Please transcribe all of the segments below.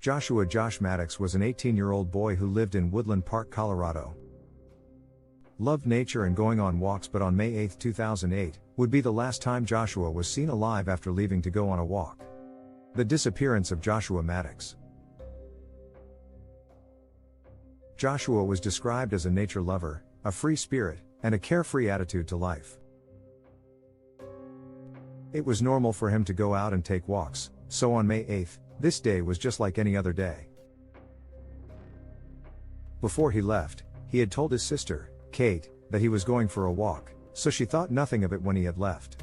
Josh Maddux was an 18-year-old boy who lived in Woodland Park, Colorado. Loved nature and going on walks, but on May 8, 2008, would be the last time Joshua was seen alive after leaving to go on a walk. The disappearance of Joshua Maddux. Joshua was described as a nature lover, a free spirit, and a carefree attitude to life. It was normal for him to go out and take walks, so on May 8, this day was just like any other day. Before he left, he had told his sister, Kate, that he was going for a walk, so she thought nothing of it when he had left.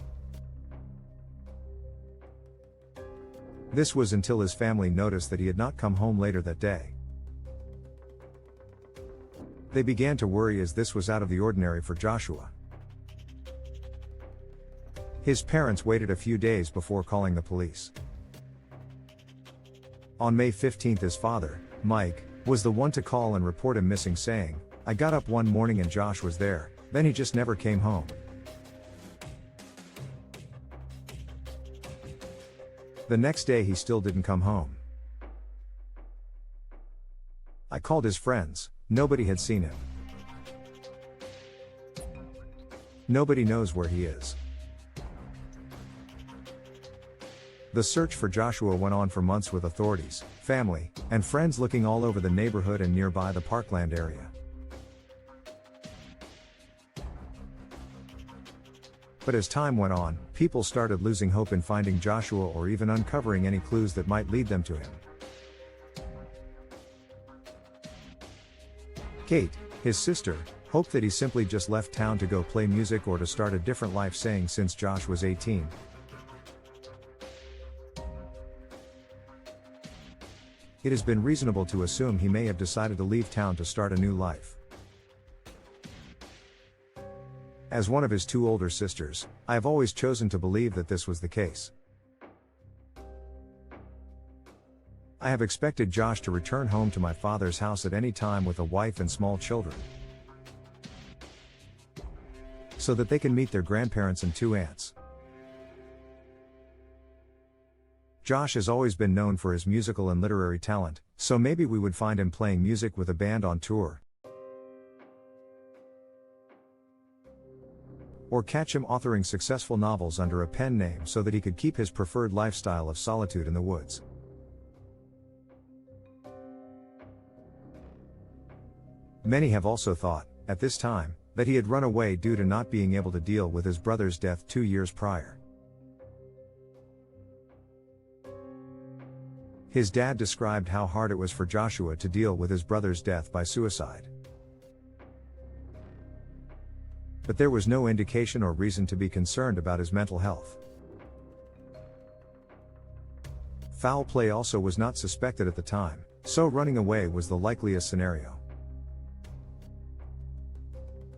This was until his family noticed that he had not come home later that day. They began to worry as this was out of the ordinary for Joshua. His parents waited a few days before calling the police. On May 15, his father, Mike, was the one to call and report him missing, saying, "I got up one morning and Josh was there, then he just never came home." The next day he still didn't come home. I called his friends, nobody had seen him. Nobody knows where he is. The search for Joshua went on for months with authorities, family, and friends looking all over the neighborhood and nearby the parkland area. But as time went on, people started losing hope in finding Joshua or even uncovering any clues that might lead them to him. Kate, his sister, hoped that he simply just left town to go play music or to start a different life, saying since Josh was 18, it has been reasonable to assume he may have decided to leave town to start a new life. As one of his two older sisters, I have always chosen to believe that this was the case. I have expected Josh to return home to my father's house at any time with a wife and small children, so that they can meet their grandparents and two aunts. Josh has always been known for his musical and literary talent, so maybe we would find him playing music with a band on tour. Or catch him authoring successful novels under a pen name so that he could keep his preferred lifestyle of solitude in the woods. Many have also thought, at this time, that he had run away due to not being able to deal with his brother's death 2 years prior. His dad described how hard it was for Joshua to deal with his brother's death by suicide. But there was no indication or reason to be concerned about his mental health. Foul play also was not suspected at the time, so running away was the likeliest scenario.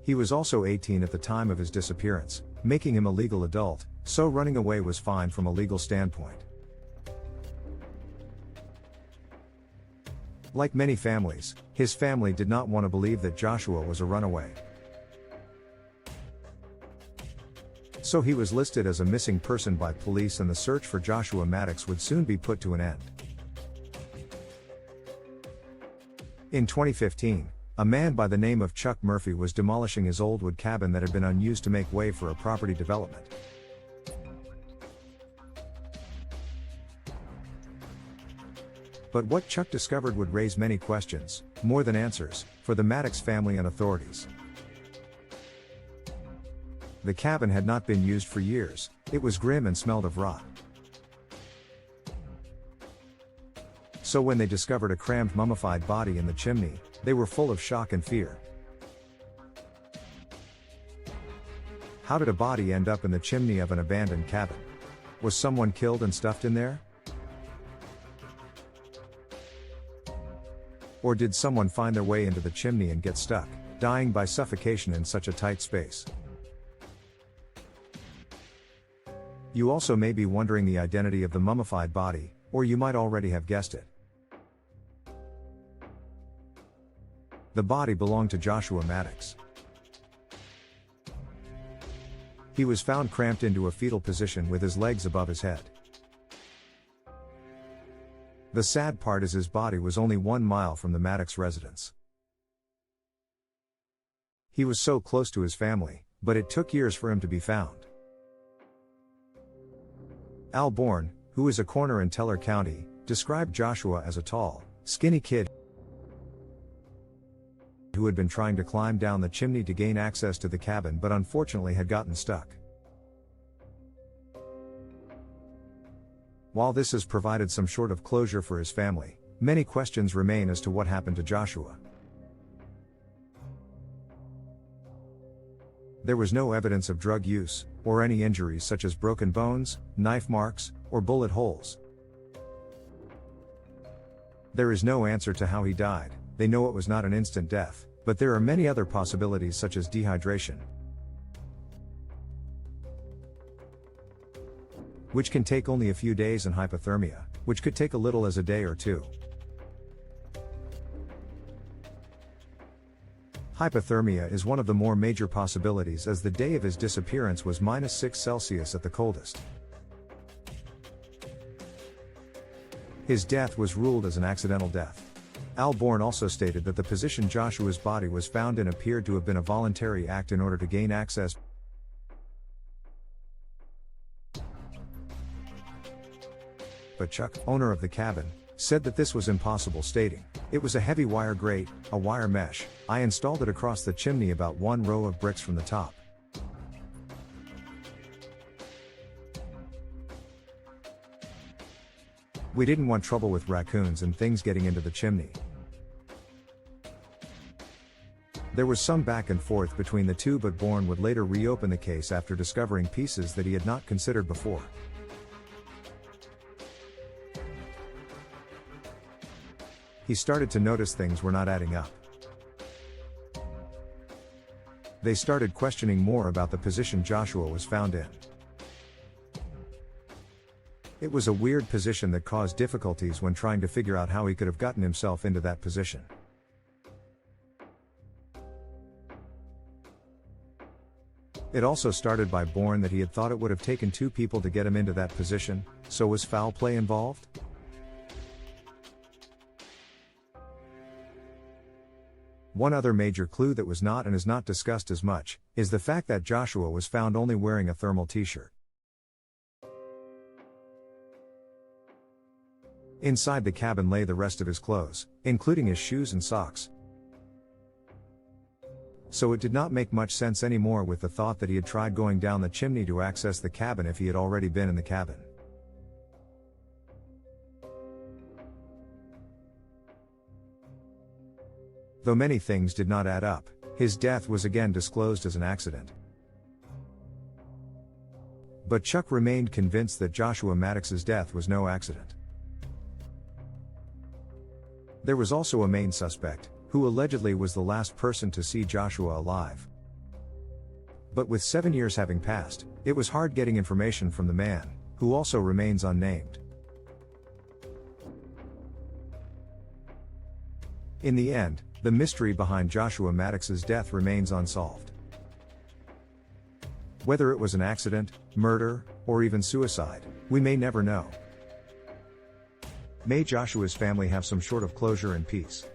He was also 18 at the time of his disappearance, making him a legal adult, so running away was fine from a legal standpoint. Like many families, his family did not want to believe that Joshua was a runaway. So he was listed as a missing person by police, and the search for Joshua Maddux would soon be put to an end. In 2015, a man by the name of Chuck Murphy was demolishing his old wood cabin that had been unused to make way for a property development. But what Chuck discovered would raise many questions, more than answers, for the Maddux family and authorities. The cabin had not been used for years, it was grim and smelled of rot. So when they discovered a crammed mummified body in the chimney, they were full of shock and fear. How did a body end up in the chimney of an abandoned cabin? Was someone killed and stuffed in there? Or did someone find their way into the chimney and get stuck, dying by suffocation in such a tight space? You also may be wondering the identity of the mummified body, or you might already have guessed it. The body belonged to Joshua Maddux. He was found cramped into a fetal position with his legs above his head. The sad part is his body was only 1 mile from the Maddux residence. He was so close to his family, but it took years for him to be found. Al Bourne, who is a coroner in Teller County, described Joshua as a tall, skinny kid who had been trying to climb down the chimney to gain access to the cabin but unfortunately had gotten stuck. While this has provided some sort of closure for his family, many questions remain as to what happened to Joshua. There was no evidence of drug use, or any injuries such as broken bones, knife marks, or bullet holes. There is no answer to how he died. They know it was not an instant death, but there are many other possibilities such as dehydration, which can take only a few days, and hypothermia, which could take as little as a day or two. Hypothermia is one of the more major possibilities, as the day of his disappearance was -6 Celsius at the coldest. His death was ruled as an accidental death. Al Bourne also stated that the position Joshua's body was found in appeared to have been a voluntary act in order to gain access. But Chuck, owner of the cabin, said that this was impossible, stating, "It was a heavy wire grate, a wire mesh. I installed it across the chimney about 1 row of bricks from the top. We didn't want trouble with raccoons and things getting into the chimney." There was some back and forth between the two, but Bourne would later reopen the case after discovering pieces that he had not considered before. He started to notice things were not adding up. They started questioning more about the position Joshua was found in. It was a weird position that caused difficulties when trying to figure out how he could have gotten himself into that position. It also started by Bourne that he had thought it would have taken 2 people to get him into that position, so was foul play involved? One other major clue that was not and is not discussed as much, is the fact that Joshua was found only wearing a thermal t-shirt. Inside the cabin lay the rest of his clothes, including his shoes and socks. So it did not make much sense anymore with the thought that he had tried going down the chimney to access the cabin if he had already been in the cabin. Though many things did not add up, his death was again disclosed as an accident. But Chuck remained convinced that Joshua Maddux's death was no accident. There was also a main suspect, who allegedly was the last person to see Joshua alive. But with 7 years having passed, it was hard getting information from the man, who also remains unnamed. In the end, the mystery behind Joshua Maddux's death remains unsolved. Whether it was an accident, murder, or even suicide, we may never know. May Joshua's family have some sort of closure and peace.